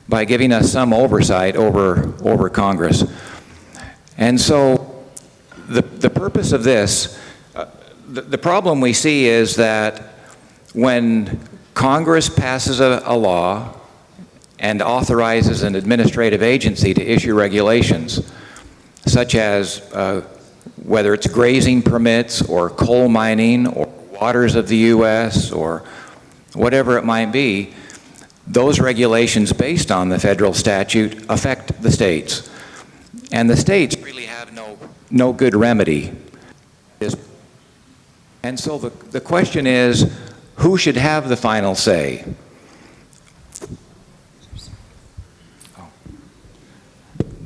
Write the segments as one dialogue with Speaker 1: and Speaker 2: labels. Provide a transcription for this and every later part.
Speaker 1: by giving us some oversight over Congress. And so the purpose of this, the problem we see is that when Congress passes a law and authorizes an administrative agency to issue regulations, such as whether it's grazing permits or coal mining or waters of the U.S. or whatever it might be, those regulations based on the federal statute affect the states. And the states really have no good remedy. And so the question is, who should have the final say?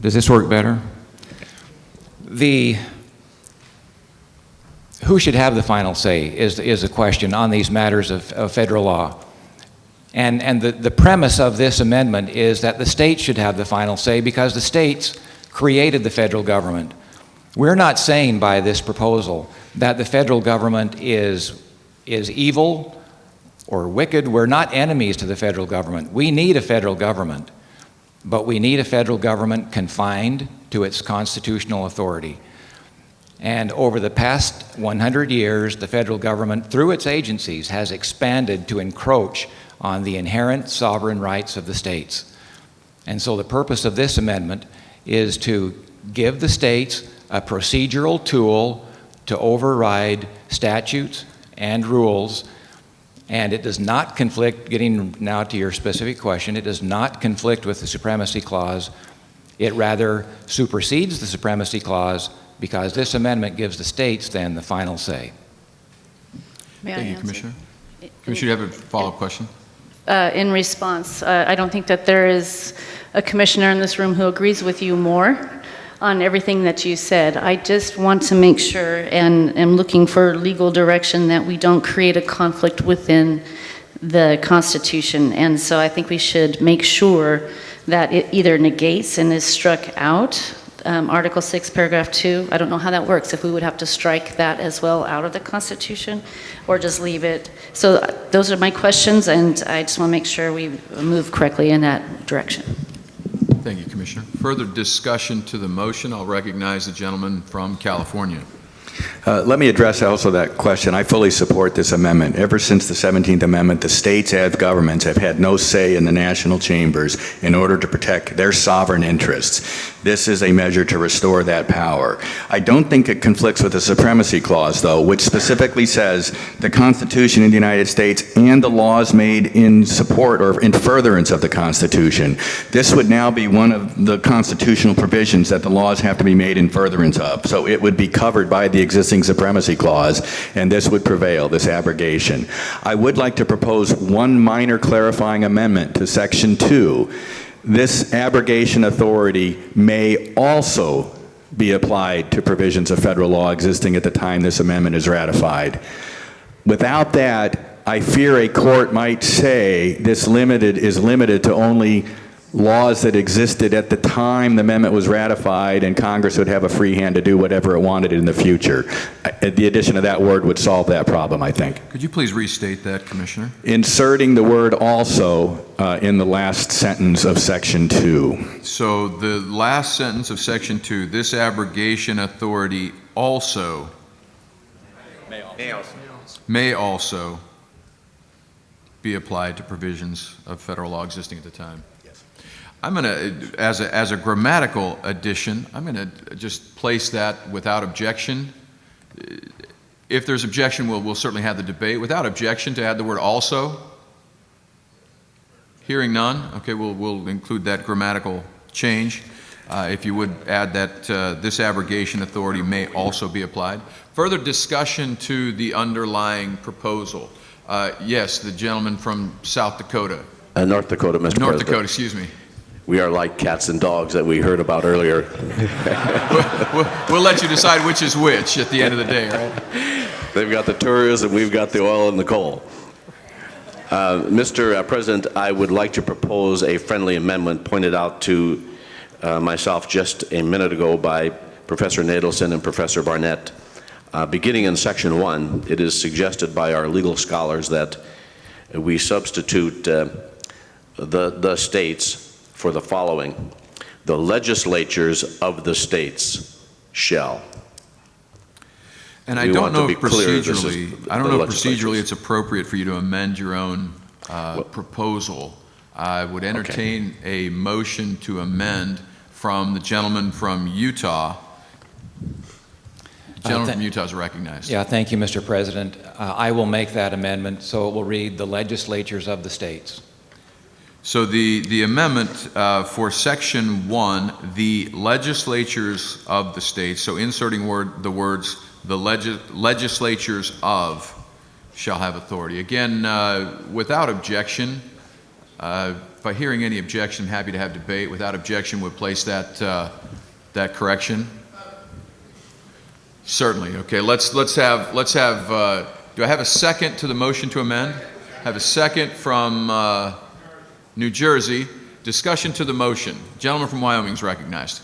Speaker 1: Does this work better? Who should have the final say is the question on these matters of federal law. And the premise of this amendment is that the states should have the final say because the states created the federal government. We're not saying by this proposal that the federal government is evil or wicked. We're not enemies to the federal government. We need a federal government, but we need a federal government confined to its constitutional authority. And over the past 100 years, the federal government, through its agencies, has expanded to encroach on the inherent sovereign rights of the states. And so the purpose of this amendment is to give the states a procedural tool to override statutes and rules, and it does not conflict, getting now to your specific question, it does not conflict with the Supremacy Clause. It rather supersedes the Supremacy Clause because this amendment gives the states then the final say.
Speaker 2: Thank you, Commissioner. Commissioner, you have a follow-up question?
Speaker 3: In response, I don't think that there is a commissioner in this room who agrees with you more on everything that you said. I just want to make sure and am looking for legal direction that we don't create a conflict within the Constitution. And so I think we should make sure that it either negates and is struck out. Article 6, paragraph 2, I don't know how that works, if we would have to strike that as well out of the Constitution or just leave it. So those are my questions, and I just want to make sure we move correctly in that direction.
Speaker 2: Thank you, Commissioner. Further discussion to the motion. I'll recognize the gentleman from California.
Speaker 4: Let me address also that question. I fully support this amendment. Ever since the 17th Amendment, the states as governments have had no say in the national chambers in order to protect their sovereign interests. This is a measure to restore that power. I don't think it conflicts with the Supremacy Clause, though, which specifically says the Constitution of the United States and the laws made in support or in furtherance of the Constitution. This would now be one of the constitutional provisions that the laws have to be made in furtherance of. So it would be covered by the existing Supremacy Clause, and this would prevail, this abrogation. I would like to propose one minor clarifying amendment to Section 2. This abrogation authority may also be applied to provisions of federal law existing at the time this amendment is ratified. Without that, I fear a court might say this is limited to only laws that existed at the time the amendment was ratified, and Congress would have a free hand to do whatever it wanted in the future. The addition of that word would solve that problem, I think.
Speaker 2: Could you please restate that, Commissioner?
Speaker 4: Inserting the word also in the last sentence of Section 2.
Speaker 2: So the last sentence of Section 2, this abrogation authority also may also be applied to provisions of federal law existing at the time. I'm going to, as a grammatical addition, I'm going to just place that without objection. If there's objection, we'll certainly have the debate. Without objection, to add the word also. Hearing none, okay, we'll include that grammatical change. If you would add that this abrogation authority may also be applied. Further discussion to the underlying proposal. Yes, the gentleman from South Dakota.
Speaker 5: North Dakota, Mr. President.
Speaker 2: North Dakota, excuse me.
Speaker 5: We are like cats and dogs that we heard about earlier.
Speaker 2: We'll let you decide which is which at the end of the day, right?
Speaker 5: They've got the tourism and we've got the oil and the coal. Mr. President, I would like to propose a friendly amendment pointed out to myself just a minute ago by Professor Nadelson and Professor Barnett. Beginning in Section 1, it is suggested by our legal scholars that we substitute the states for the following: the legislatures of the states shall.
Speaker 2: And I
Speaker 5: We
Speaker 2: don't
Speaker 5: want to
Speaker 2: know if
Speaker 5: be clear, this is
Speaker 2: procedurally, I don't
Speaker 5: the
Speaker 2: know if procedurally
Speaker 5: legislatures.
Speaker 2: it's appropriate for you to amend your own proposal. I would entertain a motion to amend from the gentleman from Utah. The gentleman from Utah is recognized.
Speaker 1: Yeah, thank you, Mr. President. I will make that amendment, so it will read the legislatures of the states.
Speaker 2: So the amendment for Section 1, the legislatures of the states, so inserting the words, the legislatures of shall have authority. Again, without objection, by hearing any objection, I'm happy to have debate. Without objection, we'll place that correction. Certainly. Okay, let's have, do I have a second to the motion to amend? Have a second from New Jersey. Discussion to the motion. Gentleman from Wyoming is recognized.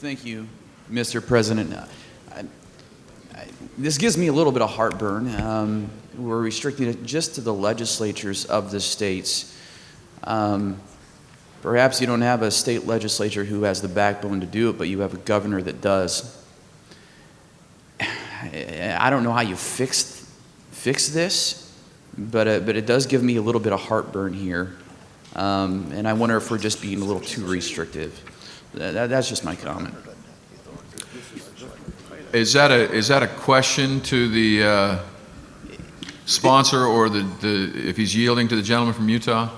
Speaker 6: Thank you, Mr. President. This gives me a little bit of heartburn. We're restricting it just to the legislatures of the states. Perhaps you don't have a state legislature who has the backbone to do it, but you have a governor that does. I don't know how you fix this, but it does give me a little bit of heartburn here. And I wonder if we're just being a little too restrictive. That's just my comment.
Speaker 2: Is that a question to the sponsor or if he's yielding to the gentleman from Utah?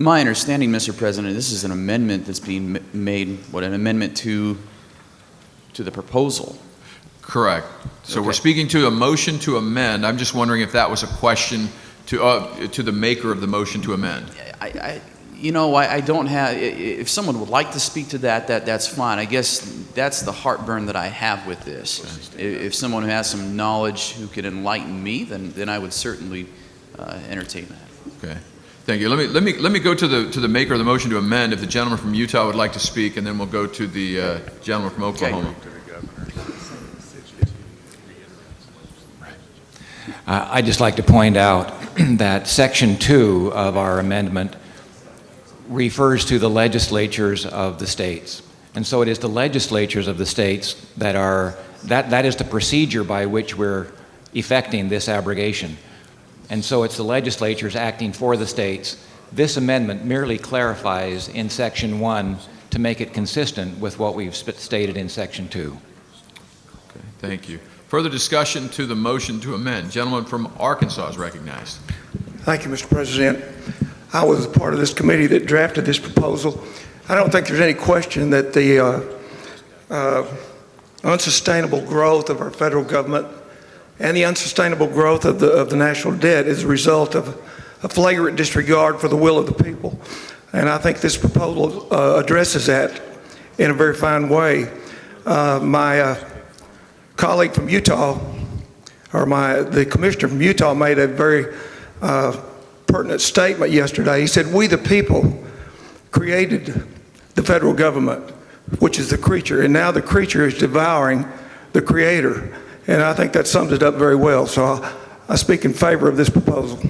Speaker 6: My understanding, Mr. President, this is an amendment that's being made, an amendment to the proposal.
Speaker 2: Correct. So we're
Speaker 6: Okay.
Speaker 2: speaking to a motion to amend. I'm just wondering if that was a question to the maker of the motion to amend.
Speaker 6: I don't have, if someone would like to speak to that's fine. I guess that's the heartburn that I have with this. If someone who has some knowledge who could enlighten me, then I would certainly entertain that.
Speaker 2: Okay. Thank you. Let me go to the maker of the motion to amend. If the gentleman from Utah would like to speak, and then we'll go to the gentleman from Oklahoma.
Speaker 1: I'd just like to point out that Section 2 of our amendment refers to the legislatures of the states. And so it is the legislatures of the states that is the procedure by which we're effecting this abrogation. And so it's the legislatures acting for the states. This amendment merely clarifies in Section 1 to make it consistent with what we've stated in Section 2.
Speaker 2: Okay. Thank you. Further discussion to the motion to amend. Gentleman from Arkansas is recognized.
Speaker 7: Thank you, Mr. President. I was a part of this committee that drafted this proposal. I don't think there's any question that the unsustainable growth of our federal government and the unsustainable growth of the national debt is a result of a flagrant disregard for the will of the people. And I think this proposal addresses that in a very fine way. My colleague from Utah, or the commissioner from Utah, made a very pertinent statement yesterday. He said, "We the people created the federal government, which is the creature, and now the creature is devouring the creator." And I think that sums it up very well. So I speak in favor of this proposal.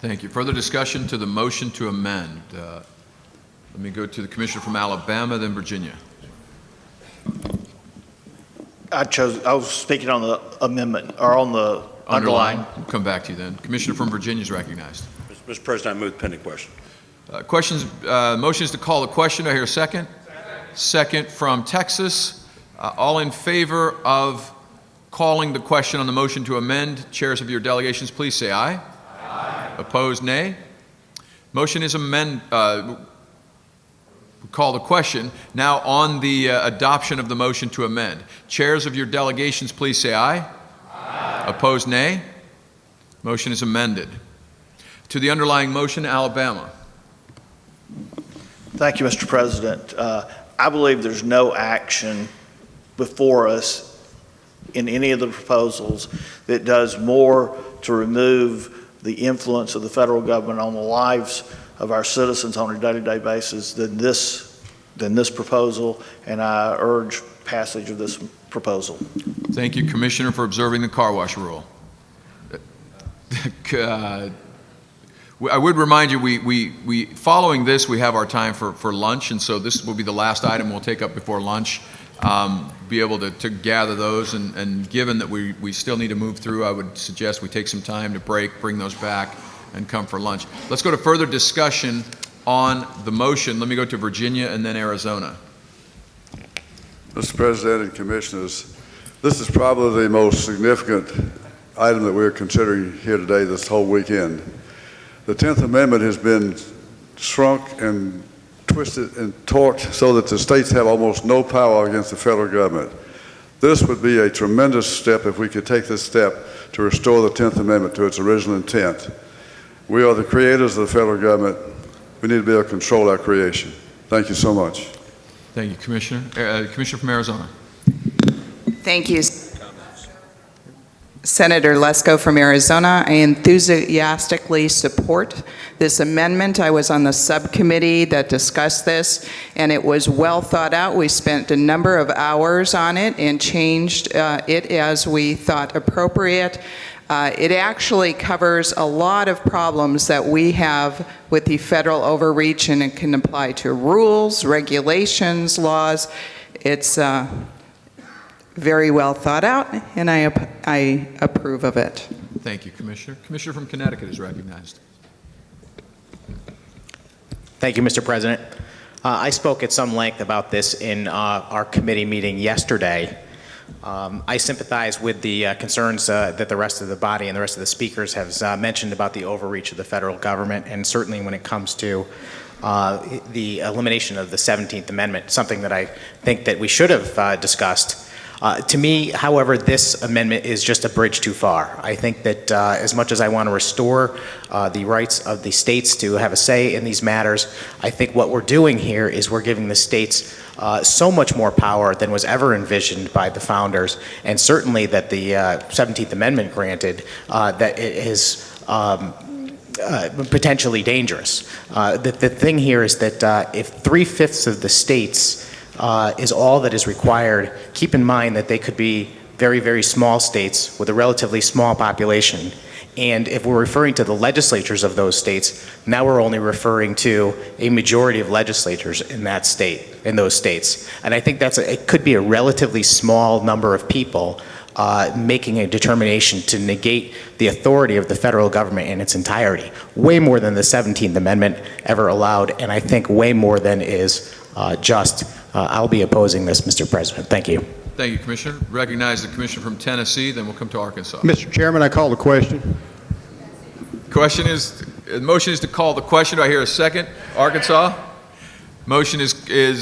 Speaker 2: Thank you. Further discussion to the motion to amend. Let me go to the commissioner from Alabama, then Virginia.
Speaker 8: I was speaking on the amendment, or on the underlying.
Speaker 2: We'll come back to you then. Commissioner from Virginia is recognized.
Speaker 9: Mr. President, I move the pending question.
Speaker 2: Motion is to call the question. Do I hear a second? Second from Texas. All in favor of calling the question on the motion to amend, chairs of your delegations, please say aye. Aye. Opposed, nay. Motion is call the question. Now on the adoption of the motion to amend. Chairs of your delegations, please say aye. Aye. Opposed, nay. Motion is amended. To the underlying motion, Alabama.
Speaker 8: Thank you, Mr. President. I believe there's no action before us in any of the proposals that does more to remove the influence of the federal government on the lives of our citizens on a day-to-day basis than this proposal, and I urge passage of this proposal.
Speaker 2: Thank you, Commissioner, for observing the car wash rule. I would remind you, following this, we have our time for lunch, and so this will be the last item we'll take up before lunch. Be able to gather those, and given that we still need to move through, I would suggest we take some time to break, bring those back, and come for lunch. Let's go to further discussion on the motion. Let me go to Virginia and then Arizona.
Speaker 10: Mr. President and Commissioners, this is probably the most significant item that we're considering here today this whole weekend. The 10th Amendment has been shrunk and twisted and torqued so that the states have almost no power against the federal government. This would be a tremendous step if we could take this step to restore the 10th Amendment to its original intent. We are the creators of the federal government. We need to be able to control our creation. Thank you so much.
Speaker 2: Thank you, Commissioner. Commissioner from Arizona.
Speaker 11: Thank you. Senator Lesko from Arizona. I enthusiastically support this amendment. I was on the subcommittee that discussed this, and it was well thought out. We spent a number of hours on it and changed it as we thought appropriate. It actually covers a lot of problems that we have with the federal overreach, and it can apply to rules, regulations, laws. It's very well thought out, and I approve of it.
Speaker 2: Thank you, Commissioner. Commissioner from Connecticut is recognized.
Speaker 12: Thank you, Mr. President. I spoke at some length about this in our committee meeting yesterday. I sympathize with the concerns that the rest of the body and the rest of the speakers have mentioned about the overreach of the federal government, and certainly when it comes to the elimination of the 17th Amendment, something that I think that we should have discussed. To me, however, this amendment is just a bridge too far. I think that as much as I want to restore the rights of the states to have a say in these matters, I think what we're doing here is we're giving the states so much more power than was ever envisioned by the founders, and certainly that the 17th Amendment granted, that it is potentially dangerous. The thing here is that if 3/5 of the states is all that is required, keep in mind that they could be very, very small states with a relatively small population. And if we're referring to the legislatures of those states, now we're only referring to a majority of legislatures in that state, in those states. And I think it could be a relatively small number of people making a determination to negate the authority of the federal government in its entirety. Way more than the 17th Amendment ever allowed, and I think way more than is just. I'll be opposing this, Mr. President. Thank you.
Speaker 2: Thank you, Commissioner. Recognize the Commissioner from Tennessee, then we'll come to Arkansas.
Speaker 13: Mr. Chairman, I call the question.
Speaker 2: The motion is to call the question. Do I hear a second? Arkansas? Motion is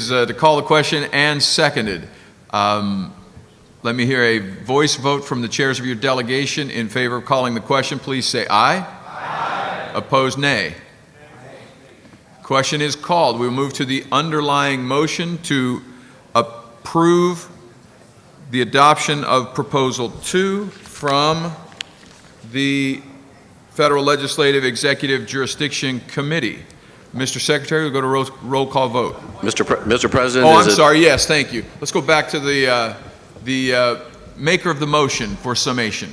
Speaker 2: to call the question and seconded. Let me hear a voice vote from the chairs of your delegation in favor of calling the question. Please say aye. Aye. Opposed, nay. Question is called. We will move to the underlying motion to approve the adoption of Proposal 2 from the Federal Legislative Executive Jurisdiction Committee. Mr. Secretary, we'll go to roll call vote.
Speaker 5: Mr. President.
Speaker 2: Oh, I'm sorry. Yes, thank you. Let's go back to the maker of the motion for summation.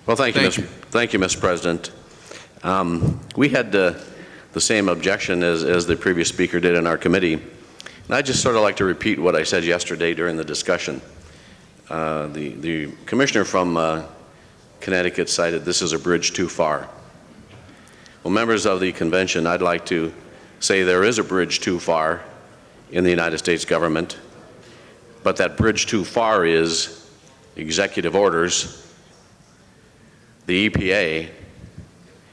Speaker 5: Well, thank you, Mr. President. We had the same objection as the previous speaker did in our committee. And I'd just sort of like to repeat what I said yesterday during the discussion. The commissioner from Connecticut cited this is a bridge too far. Well, members of the convention, I'd like to say there is a bridge too far in the United States government, but that bridge too far is executive orders, the EPA,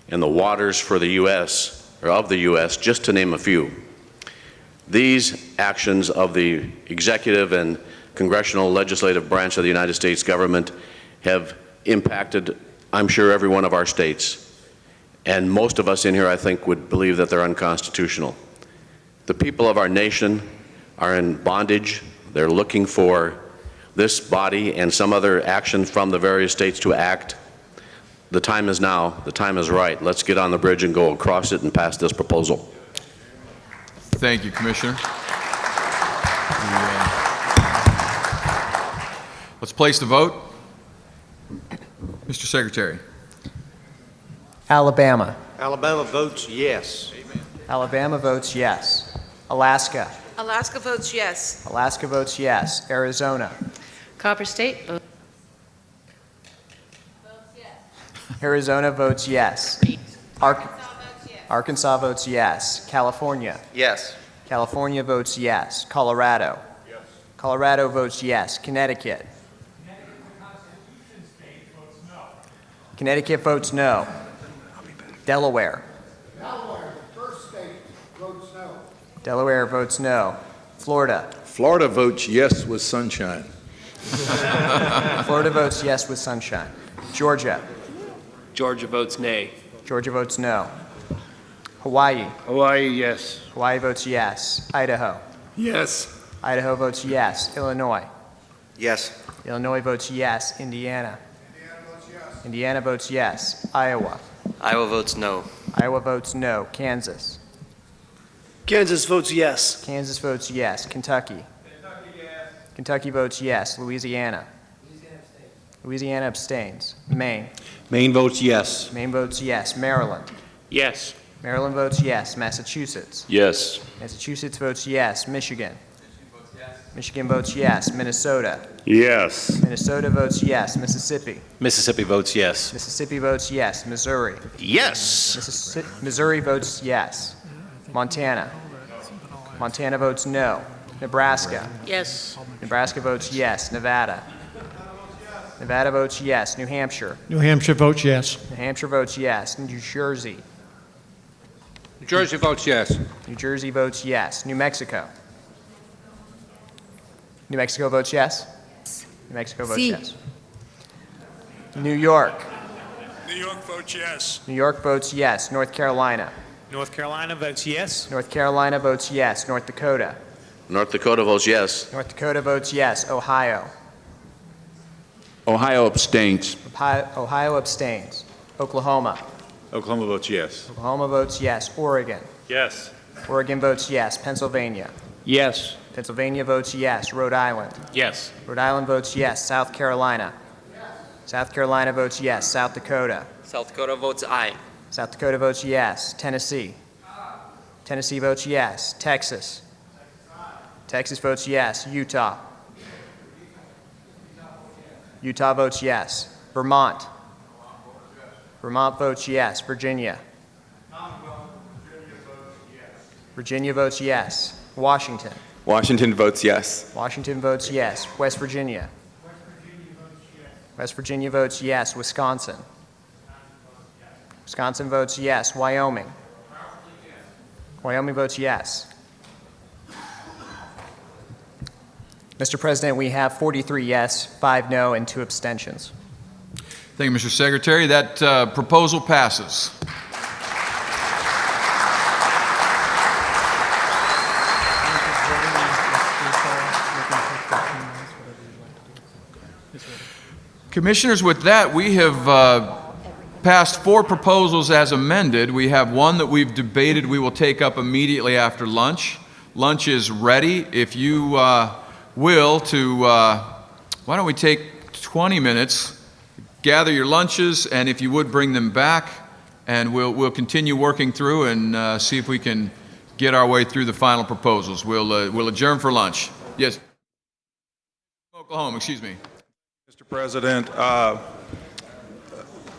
Speaker 5: and the waters for the U.S., or of the U.S., just to name a few. These actions of the executive and congressional legislative branch of the United States government have impacted, I'm sure, every one of our states. And most of us in here, I think, would believe that they're unconstitutional. The people of our nation are in bondage. They're looking for this body and some other action from the various states to act. The time is now. The time is right. Let's get on the bridge and go across it and pass this proposal.
Speaker 2: Thank you, Commissioner. Let's place the vote. Mr. Secretary.
Speaker 14: Alabama.
Speaker 9: Alabama votes yes.
Speaker 14: Alabama votes yes. Alaska.
Speaker 15: Alaska votes yes.
Speaker 14: Alaska votes yes. Arizona.
Speaker 3: Copper State votes
Speaker 14: Arizona votes yes. Arkansas votes yes. California.
Speaker 9: Yes.
Speaker 14: California votes yes. Colorado.
Speaker 10: Yes.
Speaker 14: Colorado votes yes. Connecticut. Connecticut votes no. Delaware.
Speaker 13: Delaware, the first state, votes no.
Speaker 14: Delaware votes no. Florida.
Speaker 16: Florida votes yes with sunshine.
Speaker 14: Florida votes yes with sunshine. Georgia.
Speaker 17: Georgia votes nay.
Speaker 14: Georgia votes no. Hawaii.
Speaker 17: Hawaii, yes.
Speaker 14: Hawaii votes yes. Idaho.
Speaker 16: Yes.
Speaker 14: Idaho votes yes. Illinois.
Speaker 9: Yes.
Speaker 14: Illinois votes yes. Indiana. Indiana votes yes. Iowa.
Speaker 17: Iowa votes no.
Speaker 14: Iowa votes no. Kansas.
Speaker 15: Kansas votes yes.
Speaker 14: Kansas votes yes. Kentucky. Kentucky votes yes. Louisiana. Louisiana abstains. Maine.
Speaker 9: Maine votes yes.
Speaker 14: Maine votes yes. Maryland.
Speaker 17: Yes.
Speaker 14: Maryland votes yes. Massachusetts.
Speaker 9: Yes.
Speaker 14: Massachusetts votes yes. Michigan. Michigan votes yes. Minnesota.
Speaker 9: Yes.
Speaker 14: Minnesota votes yes. Mississippi.
Speaker 17: Mississippi votes yes.
Speaker 14: Mississippi votes yes. Missouri.
Speaker 9: Yes.
Speaker 14: Missouri votes yes. Montana. Montana votes no. Nebraska.
Speaker 15: Yes.
Speaker 14: Nebraska votes yes. Nevada. Nevada votes yes. New Hampshire.
Speaker 13: New Hampshire votes yes.
Speaker 14: New Hampshire votes yes. New Jersey.
Speaker 17: New Jersey votes yes.
Speaker 14: New Jersey votes yes. New Mexico. New Mexico votes yes. New Mexico votes
Speaker 15: Si.
Speaker 14: yes. New York.
Speaker 18: New York votes yes.
Speaker 14: New York votes yes. North Carolina.
Speaker 18: North Carolina votes yes.
Speaker 14: North Carolina votes yes. North Dakota.
Speaker 5: North Dakota votes yes.
Speaker 14: North Dakota votes yes. Ohio.
Speaker 16: Ohio abstains.
Speaker 14: Ohio abstains. Oklahoma.
Speaker 9: Oklahoma votes yes.
Speaker 14: Oklahoma votes yes. Oregon.
Speaker 18: Yes.
Speaker 14: Oregon votes yes. Pennsylvania.
Speaker 17: Yes.
Speaker 14: Pennsylvania votes yes. Rhode Island.
Speaker 17: Yes.
Speaker 14: Rhode Island votes yes. South Carolina. South Carolina votes yes. South Dakota.
Speaker 17: South Dakota votes aye.
Speaker 14: South Dakota votes yes. Tennessee. Tennessee votes yes. Texas. Texas votes yes. Utah. Utah votes yes. Vermont. Vermont votes yes. Virginia. Virginia votes yes. Washington.
Speaker 16: Washington votes yes.
Speaker 14: Washington votes yes. West Virginia. West Virginia votes yes. Wisconsin. Wisconsin votes yes. Wyoming. Wyoming votes yes. Mr. President, we have 43 yes, 5 no, and 2 abstentions.
Speaker 2: Thank you, Mr. Secretary. That proposal passes. Commissioners, with that, we have passed 4 proposals as amended. We have one that we've debated we will take up immediately after lunch. Lunch is ready. If you will, why don't we take 20 minutes, gather your lunches, and if you would bring them back, and we'll continue working through and see if we can get our way through the final proposals. We'll adjourn for lunch. Yes. Oklahoma, excuse me.
Speaker 18: Mr. President,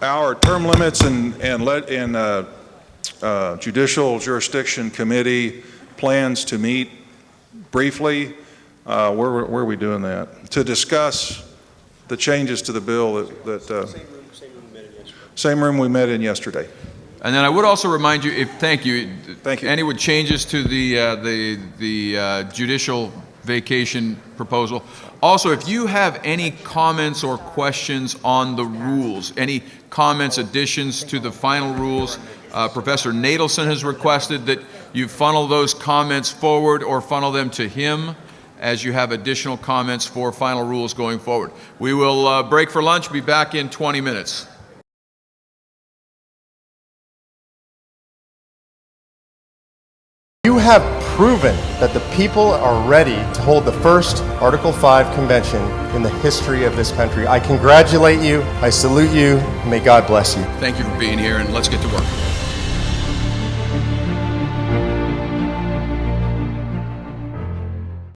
Speaker 18: our term limits in Judicial Jurisdiction Committee plans to meet briefly. Where are we doing that? To discuss the changes to the bill same room we met in yesterday.
Speaker 2: And then I would also remind you, thank you.
Speaker 18: Any
Speaker 2: with changes to the judicial vacation proposal. Also, if you have any comments or questions on the rules, any comments, additions to the final rules, Professor Nadelson has requested that you funnel those comments forward or funnel them to him. as you have additional comments for final rules going forward. We will break for lunch, be back in 20 minutes.
Speaker 19: You have proven that the people are ready to hold the first Article 5 convention in the history of this country. I congratulate you, I salute you, may God bless you.
Speaker 2: Thank you for being here, and let's get to work.